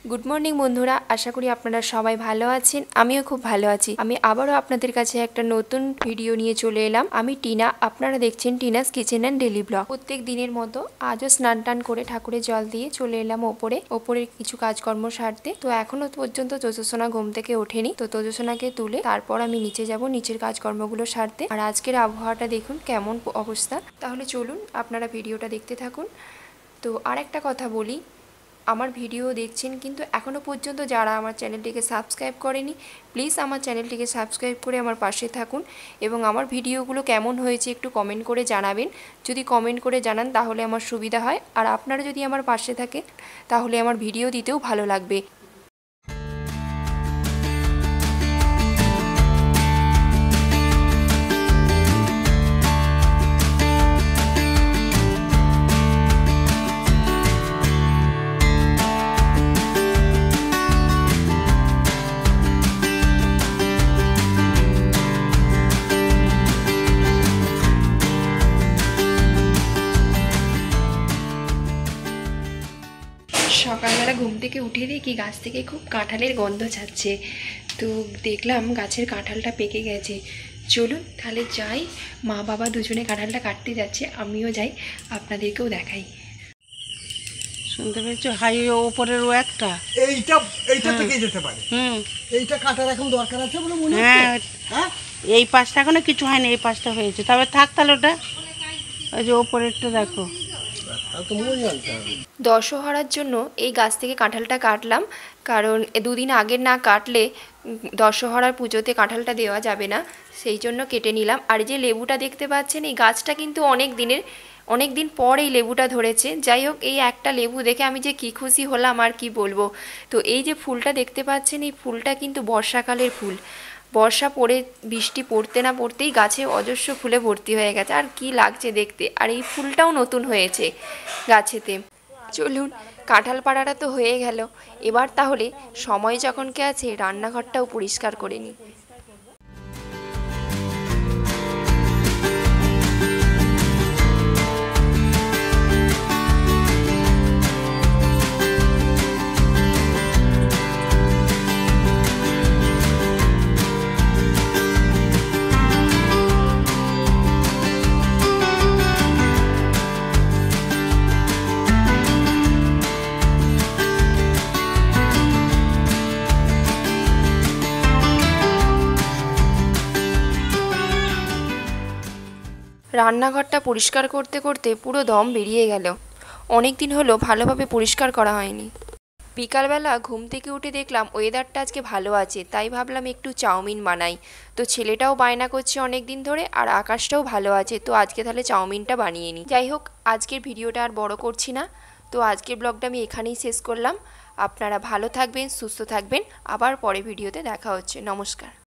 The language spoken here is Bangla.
गुड मर्निंग बंधुरा आशा करी आपनारा सबाई भालो आछेन। आमिও खूब भालो आछि। आमि आबारो आपनादेर काछे एकटा नतुन भिडियो निये चले एलाम। आमि टीना, आपनारा देखछेन Tina's kitchen and daily blog. प्रत्येक दिनेर मतो आजो स्नान टान करे ठाकुरेर जल दिये चले एलाम ओपरे किछु काजकर्म सारते। तो एखोनो पर्यन्त तेजस्विना घुम थेके ओठेनि। तो तेजस्विनाके तुले तारपर आमि नीचे जाबो नीचेर काजकर्मगुलो सारते। आर आजकेर आबहावाटा देखुन केमन अवस्था। ताहले चलुन आपनारा भिडियोटा देखते थाकुन। तो आरेकटा कथा बोली, আমার ভিডিও দেখছেন কিন্তু এখনও পর্যন্ত যারা আমার চ্যানেলটিকে সাবস্ক্রাইব করেনি প্লিজ আমার চ্যানেলটিকে সাবস্ক্রাইব করে আমার পাশে থাকুন এবং আমার ভিডিওগুলো কেমন হয়েছে একটু কমেন্ট করে জানাবেন। যদি কমেন্ট করে জানান তাহলে আমার সুবিধা হয়, আর আপনারা যদি আমার পাশে থাকেন তাহলে আমার ভিডিও দিতেও ভালো লাগবে। সকালবেলা ঘুম থেকে উঠে দেখি গাছ থেকে খুব কাঁঠালের গন্ধ ছাড়ছে। তো দেখলাম গাছের কাঁঠালটা পেকে গেছে। চলুন তাহলে যাই, মা বাবা দুজনে কাঁঠালটা কাটতে যাচ্ছে, আমিও যাই, আপনাদেরকেও দেখাই। শুনতে পেয়েছো? হাই ওপরের ও একটা এইটা থেকে যেতে পারে। এইটা কাটার এখন দরকার আছে বলে মনে হচ্ছে। হ্যাঁ, এই পাশটা এখনো কিছু হয়নি, এই পাশটা হয়েছে। তবে থাক তাহলে ওটা, ওই যে ওপরেরটা দেখো। দশহরার জন্য এই গাছ থেকে কাঁঠালটা কাটলাম, কারণ দুদিন আগে না কাটলে দশহরার পুজোতে কাঁঠালটা দেওয়া যাবে না, সেই জন্য কেটে নিলাম। আর যে লেবুটা দেখতে পাচ্ছেন এই গাছটা কিন্তু অনেক দিন পর এই লেবুটা ধরেছে। যাই হোক, এই একটা লেবু দেখে আমি যে কী খুশি হলাম আর কি বলবো। তো এই যে ফুলটা দেখতে পাচ্ছেন এই ফুলটা কিন্তু বর্ষাকালের ফুল। বর্ষা পড়ে বৃষ্টি পড়তে না পড়তেই গাছে অজস্র ফুলে ভর্তি হয়ে গেছে, আর কি লাগছে দেখতে। আর এই ফুলটাও নতুন হয়েছে গাছেতে। চলুন, কাঁঠাল পাড়াটা তো হয়ে গেল, এবার তাহলে সময় যখনকে আছে রান্নাঘরটাও পরিষ্কার করে নিই। রান্নাঘরটা পরিষ্কার করতে করতে পুরো দম বেরিয়ে গেল। অনেক দিন হলো ভালোভাবে পরিষ্কার করা হয়নি। বিকালবেলা ঘুম থেকে উঠে দেখলাম ওয়েদারটা আজকে ভালো আছে, তাই ভাবলাম একটু চাউমিন বানাই। তো ছেলেটাও বায়না করছে অনেক দিন ধরে, আর আকাশটাও ভালো আছে, তো আজকে তাহলে চাউমিনটা বানিয়ে নিই। যাই হোক, আজকের ভিডিওটা আর বড় করছি না। তো আজকের ব্লগটা আমি এখানেই শেষ করলাম। আপনারা ভালো থাকবেন, সুস্থ থাকবেন, আবার পরে ভিডিওতে দেখা হচ্ছে। নমস্কার।